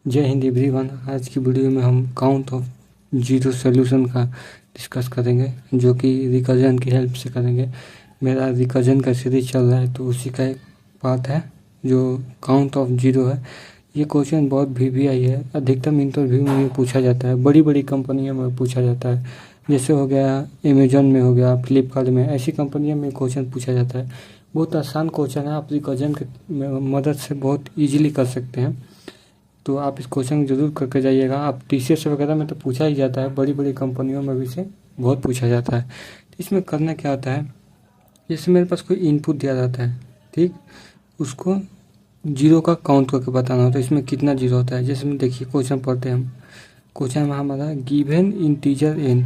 जय हिंद एवरीवन। आज की वीडियो में हम काउंट ऑफ जीरो सॉल्यूशन का डिस्कस करेंगे, जो कि रिकर्जन की हेल्प से करेंगे। मेरा रिकर्जन का सीरीज चल रहा है, तो उसी का एक पार्ट है जो काउंट ऑफ जीरो है। ये क्वेश्चन बहुत VVI है, अधिकतम इंटरव्यू में पूछा जाता है, बड़ी बड़ी कंपनियों में पूछा जाता है। जैसे हो गया अमेजन में, हो गया फ्लिपकार्ट में, ऐसी कंपनियों में क्वेश्चन पूछा जाता है। बहुत आसान क्वेश्चन है, आप रिकर्जन की मदद से बहुत ईजिली कर सकते हैं। तो आप इस क्वेश्चन जरूर करके जाइएगा। आप TCS वगैरह में तो पूछा ही जाता है, बड़ी बड़ी कंपनियों में भी से बहुत पूछा जाता है। तो इसमें करना क्या होता है, जैसे मेरे पास कोई इनपुट दिया जाता है, ठीक, उसको जीरो का काउंट करके बताना होता है, इसमें कितना जीरो होता है। जैसे में देखिए क्वेश्चन पढ़ते हैं हम। क्वेश्चन में हमारा given integer n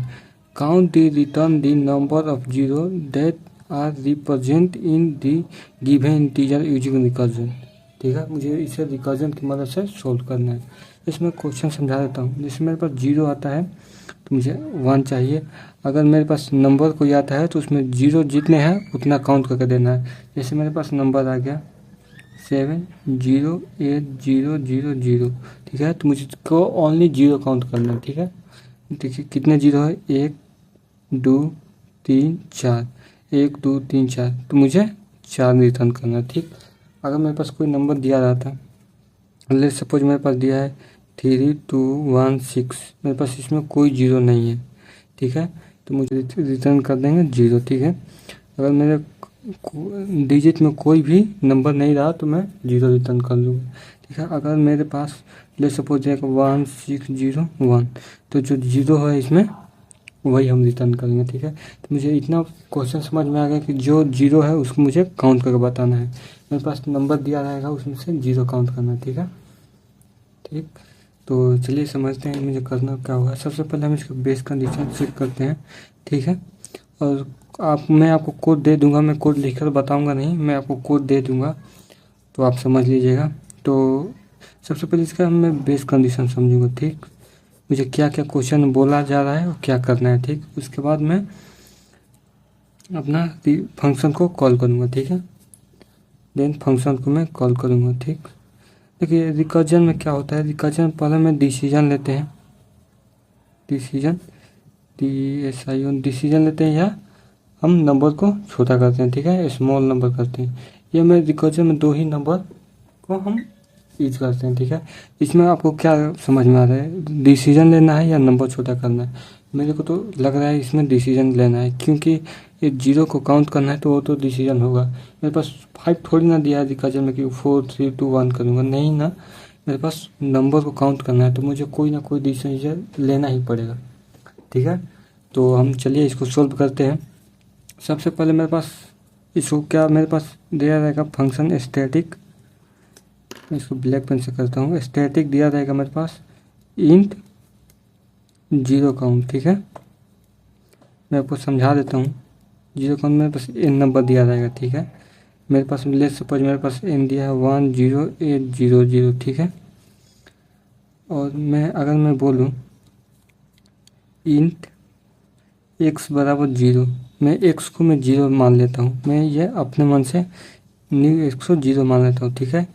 count the return the number of zero that are represent in the given integer using recursion. ठीक है, मुझे इसे रिकर्जन की मदद से सोल्व करना है। इसमें क्वेश्चन समझा देता हूँ। जैसे मेरे पास जीरो आता है तो मुझे 1 चाहिए। अगर मेरे पास नंबर कोई आता है तो उसमें जीरो जितने हैं उतना काउंट करके देना है। जैसे मेरे पास नंबर आ गया 708000, ठीक है, तो मुझे को ओनली जीरो काउंट करना है। ठीक है, देखिए कितने जीरो है, 1 2 3 4, 1 2 3 4, तो मुझे 4 रिटर्न करना है। ठीक, अगर मेरे पास कोई नंबर दिया रहता, लेट सपोज मेरे पास दिया है 3216, मेरे पास इसमें कोई जीरो नहीं है, ठीक है, तो मुझे रिटर्न कर देंगे जीरो। ठीक है, अगर मेरे डिजिट में कोई भी नंबर नहीं रहा तो मैं जीरो रिटर्न कर दूँगा। ठीक है, अगर मेरे पास लेट सपोज 1601, तो जो जीरो है इसमें वही हम रिटर्न करेंगे। ठीक है, तो मुझे इतना क्वेश्चन समझ में आ गया कि जो जीरो है उसको मुझे काउंट करके बताना है। मेरे पास नंबर दिया रहेगा, उसमें से जीरो काउंट करना है। ठीक है, ठीक, तो चलिए समझते हैं मुझे करना क्या होगा। सबसे पहले हम इसका बेस कंडीशन चेक करते हैं। ठीक है, और मैं आपको कोड दे दूंगा, मैं कोड लिखकर बताऊंगा नहीं, मैं आपको कोड दे दूंगा, तो आप समझ लीजिएगा। तो सबसे पहले इसका मैं बेस कंडीशन समझूंगा। ठीक, मुझे क्या क्या क्वेश्चन बोला जा रहा है और क्या करना है। ठीक, उसके बाद मैं अपना फंक्शन को कॉल करूँगा। ठीक है, देन फंक्शन को मैं कॉल करूँगा। ठीक, देखिए रिकर्जन में क्या होता है, रिकर्जन पहले में डिसीजन लेते हैं, डिसीजन डिसीजन लेते हैं, या हम नंबर को छोटा करते हैं। ठीक है, स्मॉल नंबर करते हैं। ये मैं रिकर्जन में 2 ही नंबर को हम यूज करते हैं। ठीक है, इसमें आपको क्या समझ में आ रहा है, डिसीजन लेना है या नंबर छोटा करना है? मेरे को तो लग रहा है इसमें डिसीजन लेना है, क्योंकि ये जीरो को काउंट करना है तो वो तो डिसीजन होगा। मेरे पास 5 थोड़ी ना दिया है रिकर्जन में कि 4 3 2 1 करूँगा, नहीं ना, मेरे पास नंबर को काउंट करना है, तो मुझे कोई ना कोई डिसीजन लेना ही पड़ेगा। ठीक है, तो हम चलिए इसको सोल्व करते हैं। सबसे पहले मेरे पास इसको क्या, मेरे पास दिया रहेगा फंक्शन स्टैटिक, मैं इसको ब्लैक पेन से करता हूँ। स्टैटिक दिया रहेगा मेरे पास इंट जीरो काउंट। ठीक है, मैं आपको समझा देता हूँ। जीरो काउंट मेरे पास n नंबर दिया रहेगा। ठीक है, मेरे पास लेट सपोज मेरे पास n दिया है 10800। ठीक है, और अगर मैं बोलूँ इंट x बराबर जीरो, मैं x को मैं जीरो मान लेता हूँ, मैं ये अपने मन से न्यू x को जीरो मान लेता हूँ। ठीक है,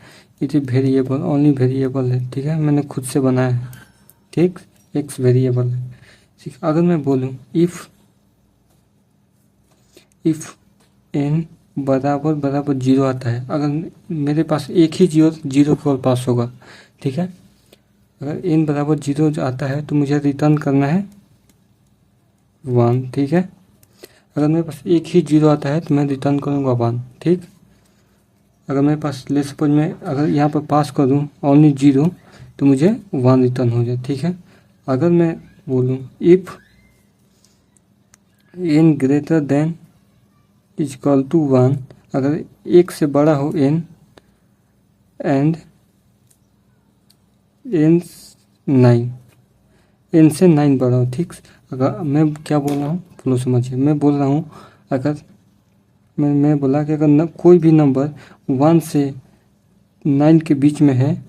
it is variable, only variable है। ठीक है, मैंने खुद से बनाया है। ठीक, x वेरिएबल है। ठीक, अगर मैं बोलूँ इफ n बराबर जीरो आता है, अगर मेरे पास एक ही जीरो केवल पास होगा। ठीक है, अगर n बराबर जीरो आता है तो मुझे रिटर्न करना है 1। ठीक है, अगर मेरे पास एक ही जीरो आता है तो मैं रिटर्न करूँगा 1। ठीक, अगर मेरे पास ले सपोज मैं अगर यहाँ पर पास कर दूँ ओनली जीरो, तो मुझे 1 रिटर्न हो जाए। ठीक है, अगर मैं बोलूँ if n greater than equal to 1, अगर 1 से बड़ा हो n एंड n से 9 बड़ा हो। ठीक, अगर मैं क्या बोल रहा हूँ फ्लो समझिए, मैं बोल रहा हूँ अगर मैं बोला कि अगर कोई भी नंबर 1 से 9 के बीच में है,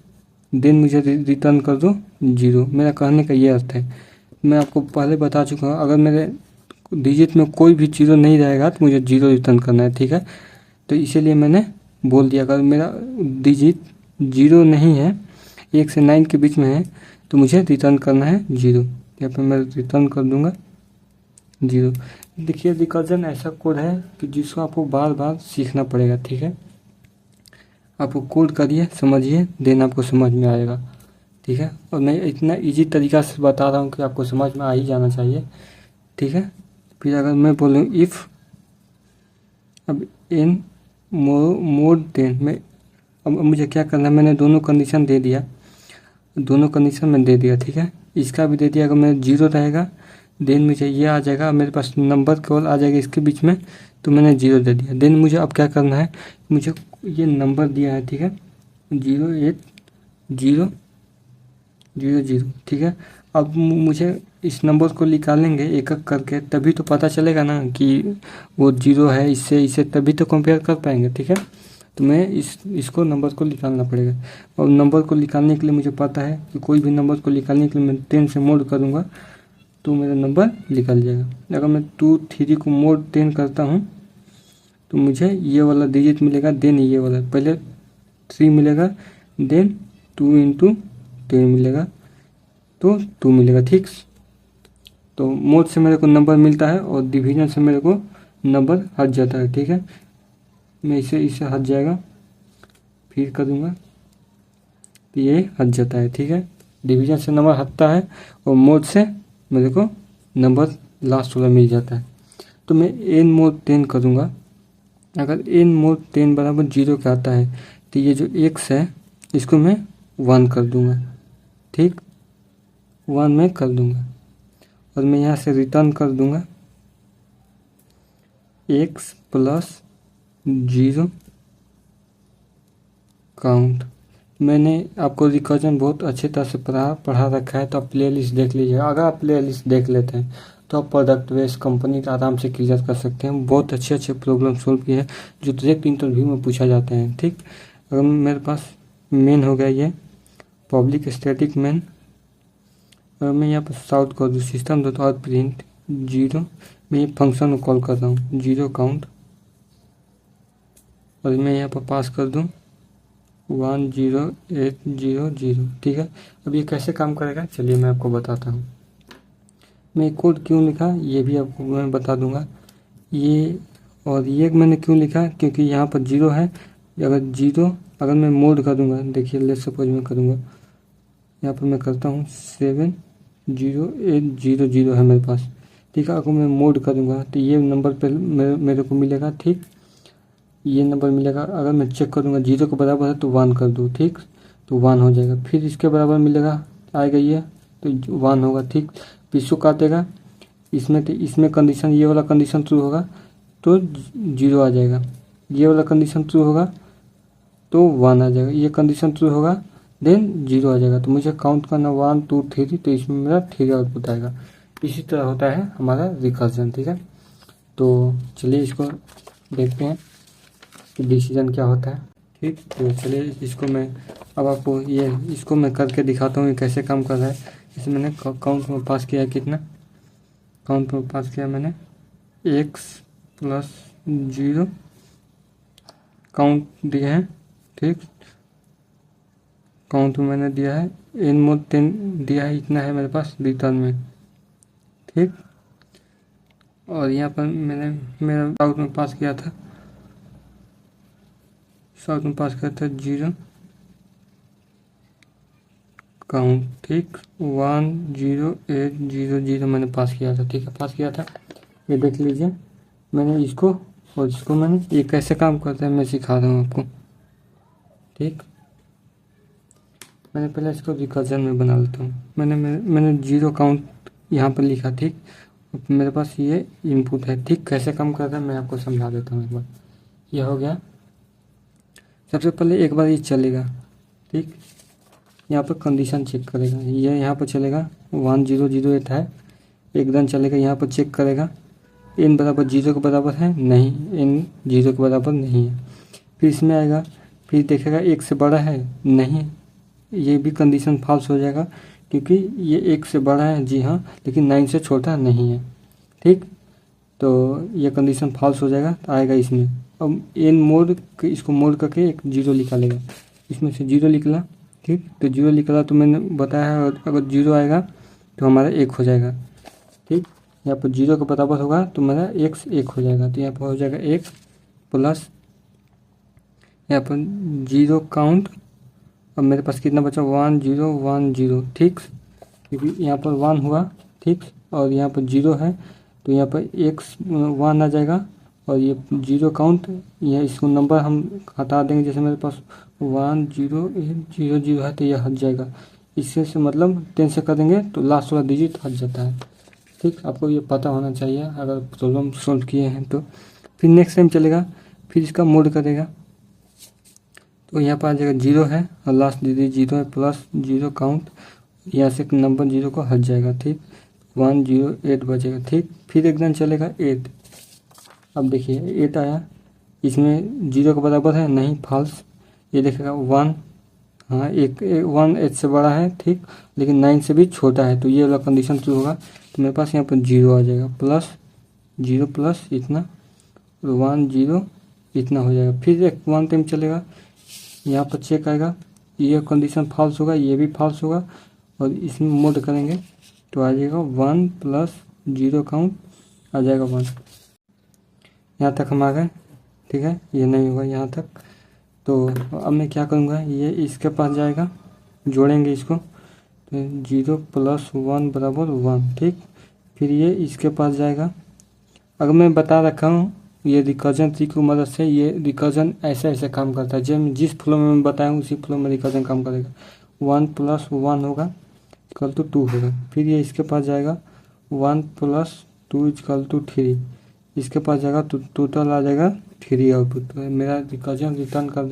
देन मुझे रिटर्न कर दो जीरो। मेरा कहने का ये अर्थ है। मैं आपको पहले बता चुका हूँ, अगर मेरे डिजिट में कोई भी जीरो नहीं रहेगा तो मुझे जीरो रिटर्न करना है। ठीक है, तो इसीलिए मैंने बोल दिया अगर मेरा डिजिट जीरो नहीं है 1 से 9 के बीच में है तो मुझे रिटर्न करना है 0। यहाँ पे मैं रिटर्न कर दूंगा 0। देखिए रिकर्जन ऐसा कोड है कि जिसको आपको बार बार सीखना पड़ेगा, ठीक है। आपको कोड करिए, समझिए, देन आपको समझ में आएगा, ठीक है। और मैं इतना इजी तरीका से बता रहा हूँ कि आपको समझ में आ ही जाना चाहिए, ठीक है। फिर अगर मैं बोलूँ इफ़, अब इन मोड 10 में, अब मुझे क्या करना है, मैंने दोनों कंडीशन दे दिया, दोनों कंडीशन में दे दिया, ठीक है। इसका भी दे दिया, अगर मैं 0 रहेगा देन मुझे ये आ जाएगा, मेरे पास नंबर केवल आ जाएगा इसके बीच में, तो मैंने 0 दे दिया। देन मुझे अब क्या करना है, मुझे ये नंबर दिया है, ठीक है, 08000, ठीक है। अब मुझे इस नंबर को निकालेंगे एक एक करके, तभी तो पता चलेगा ना कि वो 0 है इससे इसे, तभी तो कंपेयर कर पाएंगे, ठीक है। तो मैं इसको नंबर को निकालना पड़ेगा, और नंबर को निकालने के लिए मुझे पता है कि कोई भी नंबर को निकालने के लिए मैं 10 से मोड करूँगा तो मेरा नंबर निकल जाएगा। अगर मैं 2 3 को मोड 10 करता हूँ तो मुझे ये वाला डिजिट मिलेगा, देन ये वाला, पहले 3 मिलेगा, देन 2 इंटू 10 मिलेगा, तो 2 मिलेगा, ठीक। तो मोड से मेरे को नंबर मिलता है और डिवीजन से मेरे को नंबर हट जाता है, ठीक है। मैं इसे हट जाएगा, फिर करूँगा तो ये हट जाता है, ठीक है। डिवीजन से नंबर हटता है और मोड से मेरे को नंबर लास्ट वाला मिल जाता है। तो मैं एन मोड 10 करूँगा, अगर एन मोड 10 बराबर 0 का आता है तो ये जो x है इसको मैं 1 कर दूँगा, ठीक, 1 में कर दूँगा, और मैं यहाँ से रिटर्न कर दूँगा x प्लस 0 काउंट। मैंने आपको रिकर्जन बहुत अच्छे तरह से पढ़ा रखा है, तो आप प्लेलिस्ट देख लीजिएगा। अगर आप प्लेलिस्ट देख लेते हैं तो आप प्रोडक्ट बेस्ड कंपनी आराम से क्लियर कर सकते हैं। बहुत अच्छे अच्छे प्रॉब्लम सॉल्व किए हैं जो डायरेक्ट इंटरव्यू में पूछा जाते हैं, ठीक। अगर मेरे पास मेन हो गया ये पब्लिक स्टैटिक मेन, अगर मैं यहाँ पर साउट कर दूँ सिस्टम डॉट आउट प्रिंट 0, मैं ये फंक्शन को कॉल कर रहा हूँ 0 काउंट, और मैं यहाँ पर पास कर दूँ 10800, ठीक है। अब ये कैसे काम करेगा चलिए मैं आपको बताता हूँ। मैं कोड क्यों लिखा ये भी आपको मैं बता दूंगा। ये और ये मैंने क्यों लिखा, क्योंकि यहाँ पर 0 है, अगर मैं मोड कर दूंगा, देखिए लेट सपोज मैं करूँगा, यहाँ पर मैं करता हूँ 70800 है मेरे पास, ठीक है। अगर मैं मोड करूँगा तो ये नंबर पर मेरे को मिलेगा, ठीक, ये नंबर मिलेगा। अगर मैं चेक करूँगा 0 के बराबर है तो 1 कर दूँ, ठीक, तो 1 हो जाएगा। फिर इसके बराबर मिलेगा, आएगा ये तो 1 होगा, ठीक। फिर इसको काटेगा इसमें, तो इसमें कंडीशन, ये वाला कंडीशन ट्रू होगा तो 0 आ जाएगा, ये वाला कंडीशन ट्रू होगा तो 1 आ जाएगा, ये कंडीशन ट्रू होगा देन 0 आ जाएगा। तो मुझे काउंट करना 1 2 3, तो इसमें मेरा 3 आउटपुट आएगा। इसी तरह होता है हमारा रिकर्जन, ठीक है। तो चलिए इसको देखते हैं कि डिसीजन क्या होता है, ठीक। तो चलिए इसको मैं अब आपको इसको मैं करके दिखाता हूँ कैसे काम कर रहा है। जैसे मैंने काउंट में पास किया, कितना काउंट में पास किया मैंने x प्लस 0 काउंट दिए हैं, ठीक। काउंट में मैंने दिया है n मोड 10 दिया है, इतना है मेरे पास रिटर्न में, ठीक। और यहाँ पर मेरा आउट में पास किया था, साउथ में पास किया था 0 काउंट, ठीक, 10800 मैंने पास किया था, ठीक है, पास किया था। ये देख लीजिए मैंने इसको और इसको मैंने, ये कैसे काम करता है मैं सिखा रहा हूँ आपको, ठीक। मैंने पहले इसको रिकर्जन में बना लेता हूँ। मैंने 0 काउंट यहाँ पर लिखा, ठीक। मेरे पास ये इनपुट है, ठीक। कैसे काम करता है मैं आपको समझा देता हूँ एक बार। यह हो गया, सबसे पहले एक बार ये चलेगा, ठीक। यहाँ पर कंडीशन चेक करेगा, ये यहाँ पर चलेगा 1008 है, एकदम चलेगा। यहाँ पर चेक करेगा n बराबर 0 के बराबर है, नहीं, n 0 के बराबर नहीं है। फिर इसमें आएगा, फिर देखेगा 1 से बड़ा है, नहीं, ये भी कंडीशन फॉल्स हो जाएगा क्योंकि ये 1 से बड़ा है, जी हाँ, लेकिन 9 से छोटा नहीं है, ठीक। तो ये कंडीशन फॉल्स हो जाएगा, तो आएगा इसमें। अब n मोड इसको मोड करके एक 0 निकालेगा, इसमें से 0 निकला ठीक। तो 0 निकला तो मैंने बताया है, अगर 0 आएगा तो हमारा 1 हो जाएगा। ठीक, यहाँ पर 0 के बराबर होगा तो मेरा x 1 हो जाएगा। तो यहाँ पर हो जाएगा x प्लस यहाँ पर 0 काउंट। अब मेरे पास कितना बचा 1 0 1 0। ठीक, क्योंकि यहाँ पर 1 हुआ। ठीक, और यहाँ पर 0 है तो यहाँ पर x 1 आ जाएगा और ये 0 काउंट, यह इसको नंबर हम हटा देंगे। जैसे मेरे पास 1 0 1 0 0 है तो यह हट जाएगा। इससे से मतलब 10 से कर देंगे तो लास्ट वाला डिजिट हट जाता है। ठीक, आपको ये पता होना चाहिए अगर प्रॉब्लम सॉल्व किए हैं तो। फिर नेक्स्ट टाइम चलेगा, फिर इसका मोड करेगा तो यहाँ पर आ जाएगा 0 है और लास्ट डिजिट 0 है प्लस 0 काउंट, यहाँ से नंबर 0 को हट जाएगा। ठीक, 1 0 8 बचेगा। ठीक, फिर एकदम चलेगा 8। अब देखिए 8 आया, इसमें 0 के बराबर है नहीं, फॉल्स। ये देखेगा 1, हाँ 1 8 से बड़ा है। ठीक, लेकिन 9 से भी छोटा है तो ये वाला कंडीशन ट्रू होगा। तो मेरे पास यहाँ पर 0 आ जाएगा प्लस 0 प्लस इतना 1 0 इतना हो जाएगा। फिर एक 1 टाइम चलेगा, यहाँ पर चेक आएगा, ये कंडीशन फॉल्स होगा, ये भी फॉल्स होगा और इसमें मोड करेंगे तो आ जाएगा 1 प्लस 0 काउंट आ जाएगा 1। यहाँ तक हम आ गए। ठीक है, ये नहीं होगा यहाँ तक। तो अब मैं क्या करूँगा, ये इसके पास जाएगा, जोड़ेंगे इसको तो 0 प्लस 1 बराबर 1। ठीक, फिर ये इसके पास जाएगा। अगर मैं बता रखा हूँ ये रिकर्जन ट्री की मदद से, ये रिकर्जन ऐसे ऐसे काम करता है। जब जिस फ्लो में मैं बताया हूँ उसी फ्लो में रिकर्जन काम करेगा। 1 प्लस 1 होगा इक्वल टू 2 होगा। फिर ये इसके पास जाएगा 1 प्लस 2 इक्वल टू 3, इसके पास जाएगा तो टोटल आ जाएगा 3 आउटपुट। तो मेरा रिकर्जन रिटर्न कर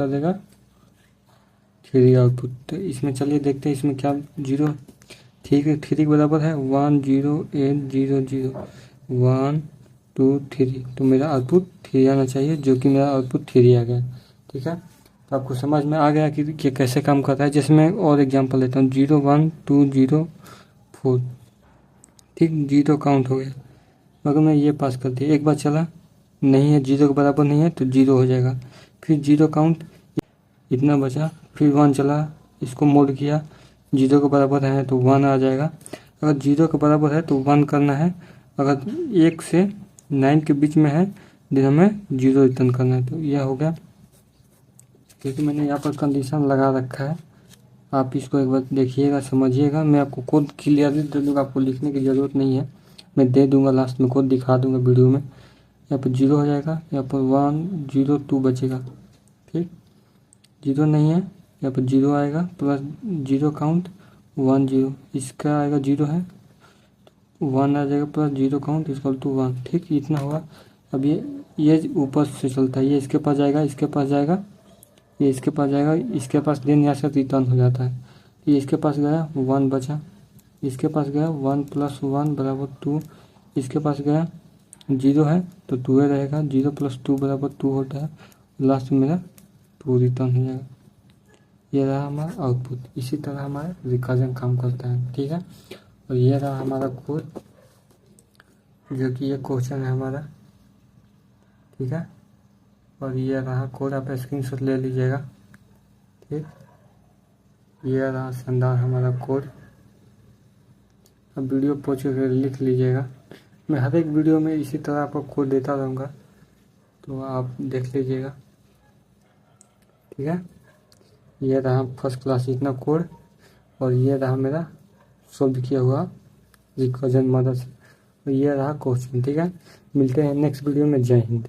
देगा 3 आउटपुट। तो इसमें चलिए देखते हैं इसमें क्या 0। ठीक है, 3 के बराबर है 1 0 8 0 0 1 2 3। तो मेरा आउटपुट 3 आना चाहिए, जो कि मेरा आउटपुट 3 आ गया। ठीक है, तो आपको समझ में आ गया कि कैसे काम करता है। जैसे मैं और एग्जांपल लेता हूँ 0 1 2 0 4। ठीक, 0 काउंट हो गया। अगर मैं ये पास कर दिया, एक बार चला नहीं है, 0 के बराबर नहीं है तो 0 हो जाएगा। फिर 0 काउंट इतना बचा, फिर 1 चला, इसको मोड किया, 0 के बराबर है तो 1 आ जाएगा। अगर 0 के बराबर है तो 1 करना है, अगर 1 से 9 के बीच में है देन हमें 0 रिटर्न करना है। तो यह हो गया, क्योंकि मैंने यहाँ पर कंडीशन लगा रखा है। आप इसको एक बार देखिएगा, समझिएगा। मैं आपको कोड क्लियरली दे दूँगा, आपको लिखने की ज़रूरत नहीं है, मैं दे दूँगा, लास्ट में कोड दिखा दूँगा वीडियो में। यहाँ पर 0 हो जाएगा, यहाँ पर 1 0 2 बचेगा। ठीक, 0 नहीं है, यहाँ पर 0 आएगा प्लस 0 काउंट 1 0, इसका आएगा 0 है 1 आ जाएगा प्लस 0 काउंट इक्वल टू 1। ठीक, इतना होगा। अब ये ऊपर से चलता है, ये इसके पास जाएगा, इसके पास जाएगा, ये इसके पास जाएगा, इसके पास देन यहाँ से रिटर्न हो जाता है। ये इसके पास गया 1 बचा, इसके पास गया 1 प्लस 1 बराबर 2, इसके पास गया 0 है तो 2 रहेगा, 0 प्लस 2 बराबर 2 होता है, लास्ट में मेरा 2 रिटर्न हो जाएगा। ये रहा हमारा आउटपुट। इसी तरह हमारा रिकर्जन काम करता है। ठीक है, और ये रहा हमारा कोड, जो कि ये क्वेश्चन है हमारा। ठीक है, और ये रहा कोड, आप स्क्रीनशॉट ले लीजिएगा। ठीक, ये रहा शानदार हमारा कोड। अब वीडियो पॉज करके लिख लीजिएगा। मैं हर एक वीडियो में इसी तरह आपको कोड देता रहूँगा, तो आप देख लीजिएगा। ठीक है, ये रहा फर्स्ट क्लास इतना कोड, और ये रहा मेरा सॉल्व किया हुआ रिकर्जन मदद से, और ये रहा क्वेश्चन। ठीक है, मिलते हैं नेक्स्ट वीडियो में। जय हिंद।